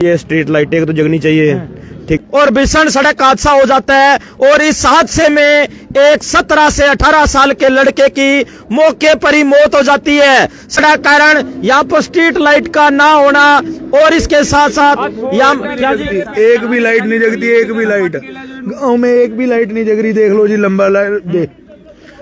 ये स्ट्रीट लाइटें तो जगनी चाहिए, ठीक। और भीषण सड़क हादसा हो जाता है और इस हादसे में एक 17 से 18 साल के लड़के की मौके पर ही मौत हो जाती है। सड़क कारण यहाँ पर स्ट्रीट लाइट का ना होना और इसके साथ साथ यहाँ एक भी लाइट नहीं जगती, एक भी लाइट गांव में एक भी लाइट नहीं जग रही। देख लो जी, लंबा लाइट देख,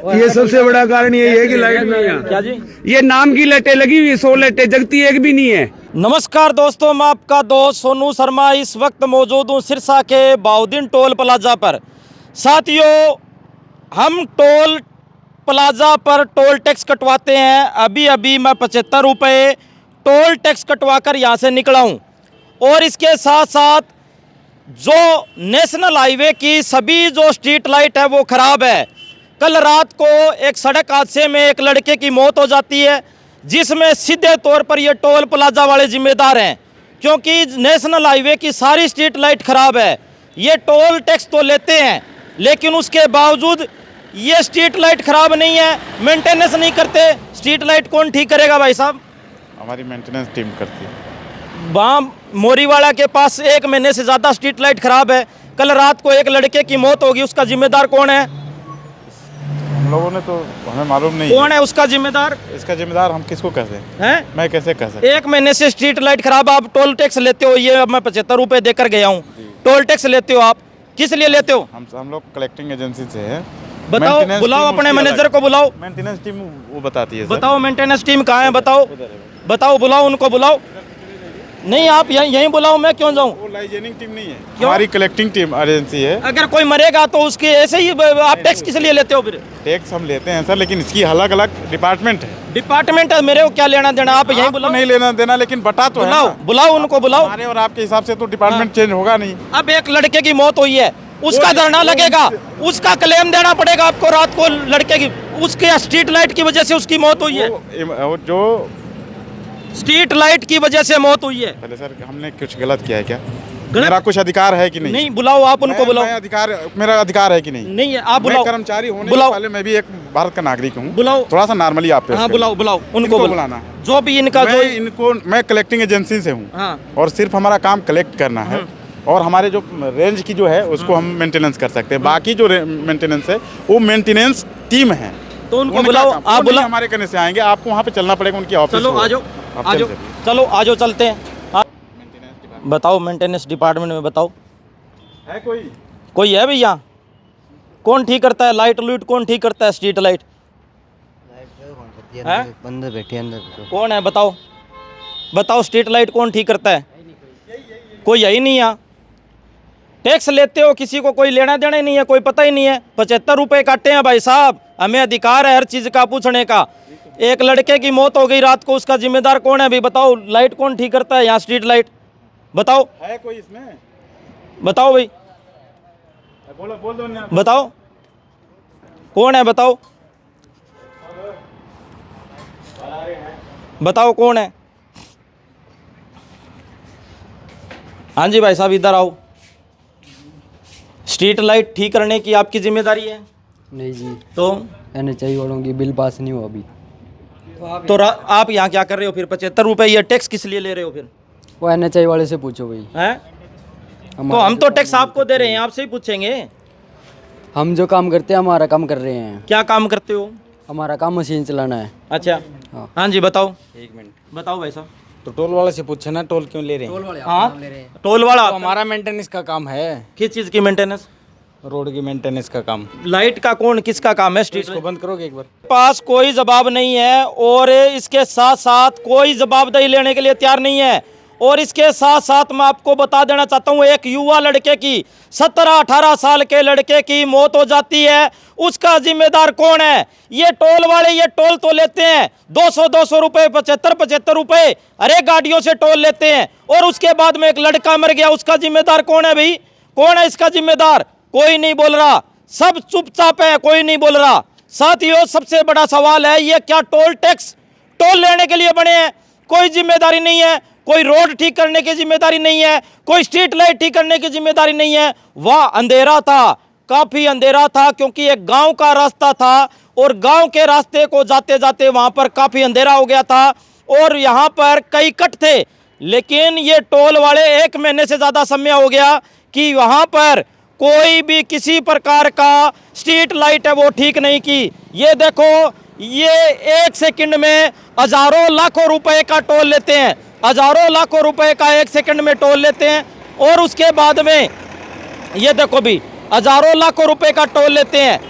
ये सबसे बड़ा कारण यही है कि लाइट नहीं है। क्या जी, ये नाम की लाइटें लगी हुई, 100 लाइटें जगती एक भी नहीं है। नमस्कार दोस्तों, मैं आपका दोस्त सोनू शर्मा इस वक्त मौजूद हूँ सिरसा के बाउद्दीन टोल प्लाजा पर। साथियों, हम टोल प्लाजा पर टोल टैक्स कटवाते हैं। अभी मैं 75 रुपये टोल टैक्स कटवा कर यहाँ से निकला हूँ और इसके साथ साथ जो नेशनल हाईवे की सभी जो स्ट्रीट लाइट है वो ख़राब है। कल रात को एक सड़क हादसे में एक लड़के की मौत हो जाती है, जिसमें सीधे तौर पर ये टोल प्लाजा वाले जिम्मेदार हैं, क्योंकि नेशनल हाईवे की सारी स्ट्रीट लाइट ख़राब है। ये टोल टैक्स तो लेते हैं, लेकिन उसके बावजूद ये स्ट्रीट लाइट ख़राब नहीं है, मेंटेनेंस नहीं करते। स्ट्रीट लाइट कौन ठीक करेगा भाई साहब? हमारी मेंटेनेंस टीम करती है। वहाँ मोरीवाड़ा के पास 1 महीने से ज़्यादा स्ट्रीट लाइट ख़राब है। कल रात को एक लड़के की मौत होगी, उसका जिम्मेदार कौन है? हम लोगों ने तो हमें मालूम नहीं कौन है उसका जिम्मेदार? इसका जिम्मेदार हम किसको कह सकते हैं? मैं कैसे कह सकता? 1 महीने से स्ट्रीट लाइट खराब, आप टोल टैक्स लेते हो। ये अब मैं 75 रुपये देकर गया हूँ। टोल टैक्स लेते हो आप, किस लिए लेते हो? हम लोग कलेक्टिंग एजेंसी से हैं। बताओ, बुलाओ अपने मैनेजर को, बुलाओ। मेंटेनेंस टीम वो बताती है। बताओ मेंटेनेंस टीम कहाँ है? बताओ, बुलाओ उनको, बुलाओ। नहीं, आप यहीं बुलाओ, मैं क्यों जाऊँ? वो लाइजेनिंग टीम नहीं है, हमारी कलेक्टिंग टीम एजेंसी है। अगर कोई मरेगा तो उसके ऐसे ही आप टैक्स किस लिए लेते हो फिर? टैक्स हम लेते हैं सर, लेकिन इसकी अलग अलग डिपार्टमेंट है। डिपार्टमेंट है, मेरे को क्या लेना देना? आप यहीं बुलाओ। नहीं लेना देना, लेकिन बता तो है ना। बुलाओ उनको, बुलाओ। हमारे और आपके हिसाब से तो डिपार्टमेंट चेंज होगा नहीं। अब एक लड़के की मौत हुई है, उसका धरना लगेगा, उसका क्लेम देना पड़ेगा आपको। रात को लड़के की, उसके स्ट्रीट लाइट की वजह से उसकी मौत हुई है। जो स्ट्रीट लाइट की वजह से मौत हुई है। पहले सर, हमने कुछ गलत किया है क्या? मेरा कुछ अधिकार है कि नहीं? नहीं, बुलाओ आप उनको, बुलाओ। मेरा अधिकार है कि नहीं? नहीं है, आप बुलाओ। कर्मचारी होने से पहले मैं भी एक भारत का नागरिक हूँ। बुलाओ, थोड़ा सा नॉर्मली आप। हाँ, बुलाओ उनको, बुलाना है। जो भी इनका मैं कलेक्टिंग एजेंसी से हूँ। हाँ। और सिर्फ हमारा काम कलेक्ट करना है और हमारे जो रेंज की जो है उसको हम मेंटेनेंस कर सकते हैं। बाकी जो मेंटेनेंस है वो मेंटेनेंस टीम है, तो उनको बुलाओ। आप बुलाओ, हमारे कहने से आएंगे, आपको वहाँ पे चलना पड़ेगा उनकी ऑफिस। चलो आ जाओ, चलो आ जाओ, चलते हैं। बताओ मेंटेनेंस डिपार्टमेंट में बताओ, है कोई है भैया? कौन ठीक करता है लाइट लूट? कौन ठीक करता है स्ट्रीट लाइट? अंदर बैठे, अंदर कौन है? बताओ स्ट्रीट लाइट कौन ठीक करता है? कोई है ही नहीं। यहाँ टैक्स लेते हो, किसी को कोई लेना देना ही नहीं है, कोई पता ही नहीं है। 75 रुपये काटे हैं भाई साहब, हमें अधिकार है हर चीज़ का पूछने का। एक लड़के की मौत हो गई रात को, उसका जिम्मेदार कौन है अभी? बताओ, लाइट कौन ठीक करता है यहाँ स्ट्रीट लाइट? बताओ, है कोई इसमें? बताओ भाई, बोल दो। बताओ कौन है? बताओ कौन है? हाँ जी भाई साहब, इधर आओ। स्ट्रीट लाइट ठीक करने की आपकी जिम्मेदारी है? नहीं जी, तो NHI वालों की बिल पास नहीं हुआ अभी। तो आप यहाँ क्या कर रहे हो फिर? 75 रुपये ये टैक्स किस लिए ले रहे हो फिर? वो NHI वाले से पूछो भाई। हैं? तो हम तो टैक्स आपको दे रहे हैं, आपसे ही पूछेंगे। हम जो काम करते हैं, हमारा काम कर रहे हैं। क्या काम करते हो? हमारा काम मशीन चलाना है। अच्छा, हाँ जी, बताओ। 1 मिनट, बताओ भाई साहब। तो टोल वाले से पूछे ना, टोल क्यों ले रहे हैं? हाँ, टोल वाला तो हमारा मेंटेनेंस का काम है। किस चीज़ की मेंटेनेंस? रोड की मेंटेनेंस का काम। लाइट का कौन, किसका काम है? स्ट्रीट इसको बंद करोगे एक बार? पास कोई जवाब नहीं है और इसके साथ साथ कोई जवाबदेही लेने के लिए तैयार नहीं है। और इसके साथ साथ मैं आपको बता देना चाहता हूँ, एक युवा लड़के की, 17-18 साल के लड़के की मौत हो जाती है, उसका जिम्मेदार कौन है? ये टोल वाले। ये टोल तो लेते हैं 200 रुपये, 75 रुपये अरे गाड़ियों से टोल लेते हैं। और उसके बाद में एक लड़का मर गया, उसका जिम्मेदार कौन है भाई? कौन है इसका जिम्मेदार? कोई नहीं बोल रहा, सब चुपचाप है, कोई नहीं बोल रहा। साथियों, सबसे बड़ा सवाल है, ये क्या टोल टैक्स टोल लेने के लिए बने हैं? कोई जिम्मेदारी नहीं है, कोई रोड ठीक करने की जिम्मेदारी नहीं है, कोई स्ट्रीट लाइट ठीक करने की जिम्मेदारी नहीं है। वह अंधेरा था, काफी अंधेरा था, क्योंकि एक गांव का रास्ता था और गांव के रास्ते को जाते जाते वहां पर काफी अंधेरा हो गया था और यहाँ पर कई कट थे। लेकिन ये टोल वाले 1 महीने से ज़्यादा समय हो गया कि वहाँ पर कोई भी किसी प्रकार का स्ट्रीट लाइट है वो ठीक नहीं की। ये देखो, ये 1 सेकंड में हज़ारों लाखों रुपए का टोल लेते हैं, हज़ारों लाखों रुपए का 1 सेकंड में टोल लेते हैं। और उसके बाद में ये देखो भी हज़ारों लाखों रुपए का टोल लेते हैं।